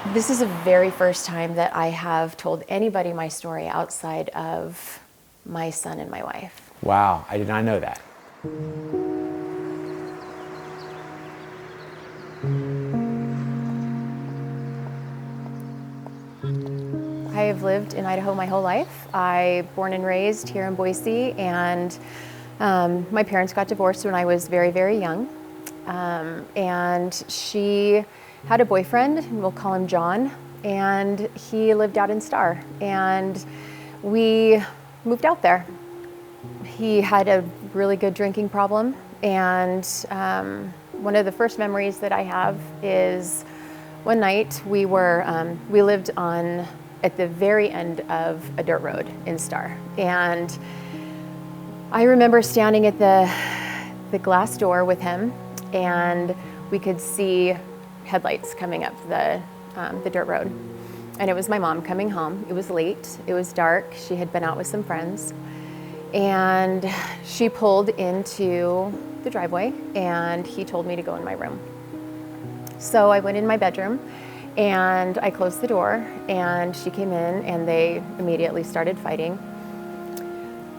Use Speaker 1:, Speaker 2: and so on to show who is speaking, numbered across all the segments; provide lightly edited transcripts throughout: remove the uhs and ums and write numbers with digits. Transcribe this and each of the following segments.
Speaker 1: This is the very first time that I have told anybody my story outside of my son and my wife.
Speaker 2: Wow, I did not know that.
Speaker 1: I have lived in Idaho my whole life. I born and raised here in Boise, and my parents got divorced when I was very, very young. And she had a boyfriend, and we'll call him John, and he lived out in Star. And we moved out there. He had a really good drinking problem, and one of the first memories that I have is one night we lived at the very end of a dirt road in Star, and I remember standing at the glass door with him, and we could see headlights coming up the dirt road, and it was my mom coming home. It was late, it was dark, she had been out with some friends, and she pulled into the driveway, and he told me to go in my room. So I went in my bedroom, and I closed the door, and she came in, and they immediately started fighting.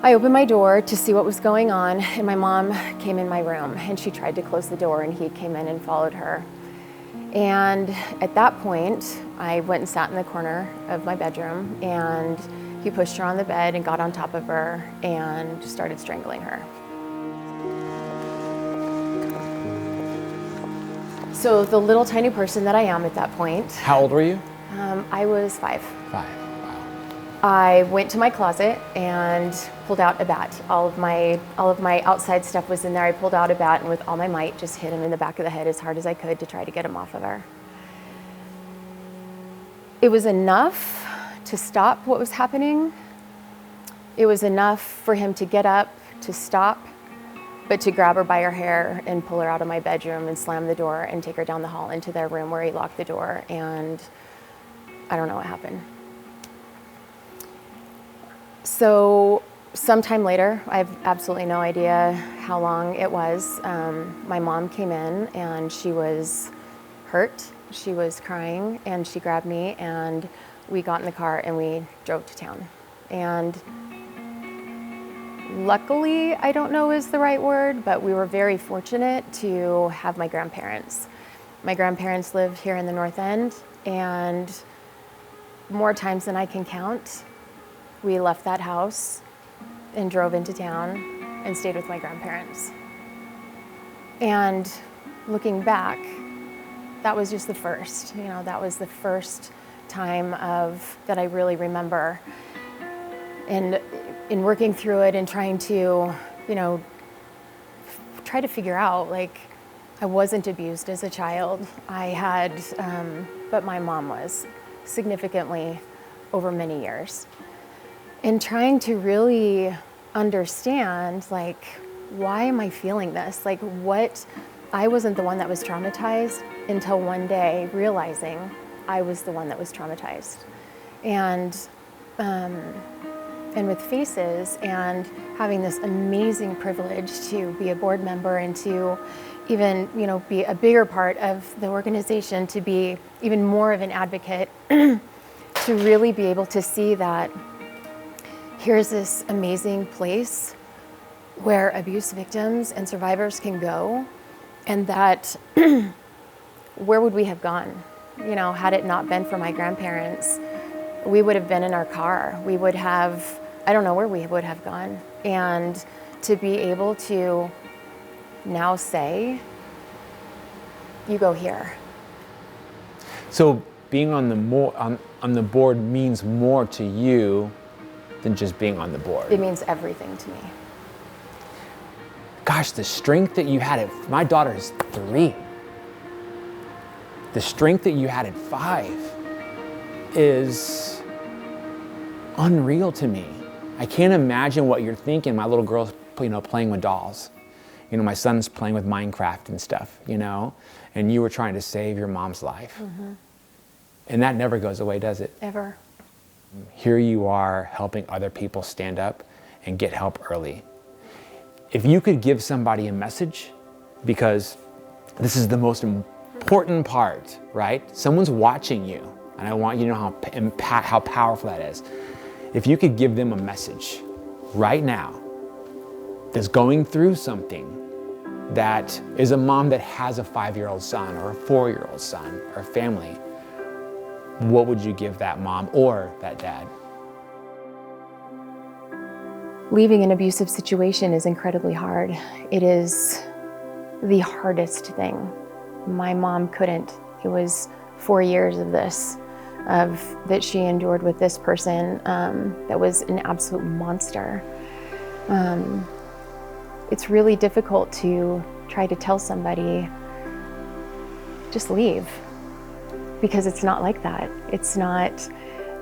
Speaker 1: I opened my door to see what was going on, and my mom came in my room, and she tried to close the door, and he came in and followed her. And at that point, I went and sat in the corner of my bedroom, and he pushed her on the bed and got on top of her and started strangling her. So the little tiny person that I am at that point.
Speaker 2: How old were you?
Speaker 1: I was 5.
Speaker 2: 5, wow.
Speaker 1: I went to my closet and pulled out a bat. All of my outside stuff was in there. I pulled out a bat and with all my might just hit him in the back of the head as hard as I could to try to get him off of her. It was enough to stop what was happening. It was enough for him to get up, to stop, but to grab her by her hair and pull her out of my bedroom and slam the door and take her down the hall into their room where he locked the door, and I don't know what happened. So sometime later, I have absolutely no idea how long it was, my mom came in and she was hurt, she was crying, and she grabbed me and we got in the car and we drove to town. And luckily, I don't know is the right word, but we were very fortunate to have my grandparents. My grandparents lived here in the North End, and more times than I can count, we left that house and drove into town and stayed with my grandparents. And looking back, that was just the first, that was the first time that I really remember. And in working through it and trying to, try to figure out, I wasn't abused as a child. I had, but my mom was significantly over many years. And trying to really understand, why am I feeling this? I wasn't the one that was traumatized until one day realizing I was the one that was traumatized. And with Faces and having this amazing privilege to be a board member and to even, be a bigger part of the organization, to be even more of an advocate, to really be able to see that here's this amazing place where abuse victims and survivors can go, and that where would we have gone? Had it not been for my grandparents, we would have been in our car. We would have, I don't know where we would have gone. And to be able to now say, you go here.
Speaker 2: So being on the board means more to you than just being on the board.
Speaker 1: It means everything to me.
Speaker 2: Gosh, the strength that you had my daughter is 3. The strength that you had at 5 is unreal to me. I can't imagine what you're thinking. My little girl's, playing with dolls. My son's playing with Minecraft and stuff, and you were trying to save your mom's life. Mm-hmm. And that never goes away, does it?
Speaker 1: Ever.
Speaker 2: Here you are helping other people stand up and get help early. If you could give somebody a message, because this is the most important part, right? Someone's watching you, and I want you to know how powerful that is. If you could give them a message right now that's going through something, that is a mom that has a 5-year-old son or a 4-year-old son or a family, what would you give that mom or that dad?
Speaker 1: Leaving an abusive situation is incredibly hard. It is the hardest thing. My mom couldn't. It was 4 years of this, that she endured with this person that was an absolute monster. It's really difficult to try to tell somebody, just leave, because it's not like that.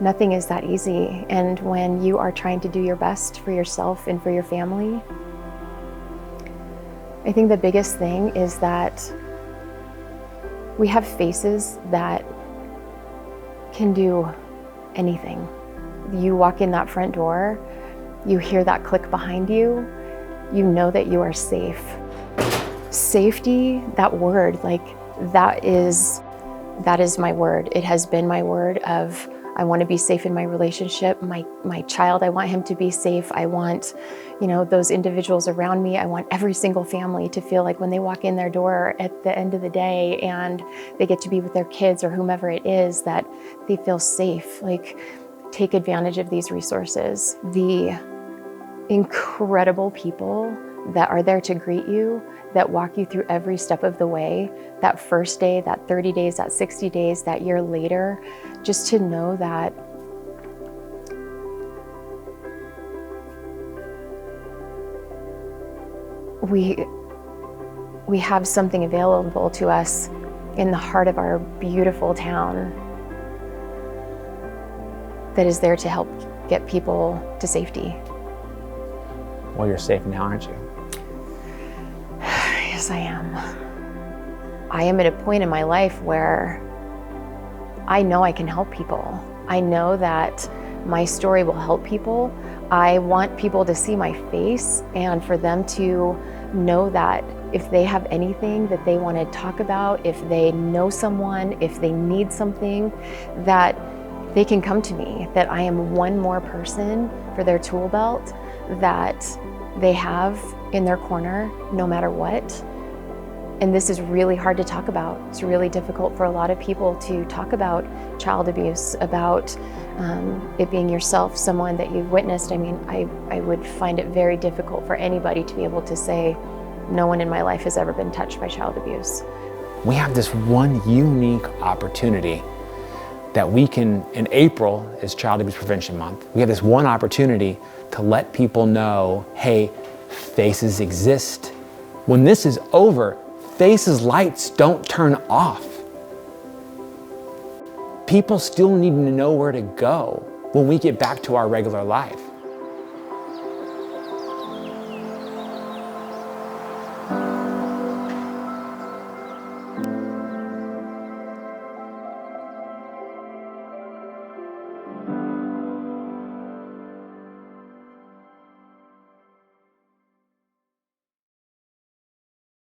Speaker 1: Nothing is that easy. And when you are trying to do your best for yourself and for your family, I think the biggest thing is that we have faces that can do anything. You walk in that front door, you hear that click behind you, you know that you are safe. Safety, that word, that is my word. It has been my word of, I want to be safe in my relationship. My child, I want him to be safe. I want, those individuals around me. I want every single family to feel like when they walk in their door at the end of the day and they get to be with their kids or whomever it is, that they feel safe. Take advantage of these resources. The incredible people that are there to greet you, that walk you through every step of the way, that first day, that 30 days, that 60 days, that year later, just to know that we have something available to us in the heart of our beautiful town that is there to help get people to safety.
Speaker 2: Well, you're safe now, aren't you?
Speaker 1: Yes, I am. I am at a point in my life where I know I can help people. I know that my story will help people. I want people to see my face and for them to know that if they have anything that they want to talk about, if they know someone, if they need something, that they can come to me, that I am one more person for their tool belt that they have in their corner no matter what. And this is really hard to talk about. It's really difficult for a lot of people to talk about child abuse, about it being yourself, someone that you've witnessed. I mean, I would find it very difficult for anybody to be able to say, no one in my life has ever been touched by child abuse.
Speaker 2: We have this one unique opportunity that we can, in April is Child Abuse Prevention Month, we have this one opportunity to let people know, hey, faces exist. When this is over, faces lights don't turn off. People still need to know where to go when we get back to our regular life.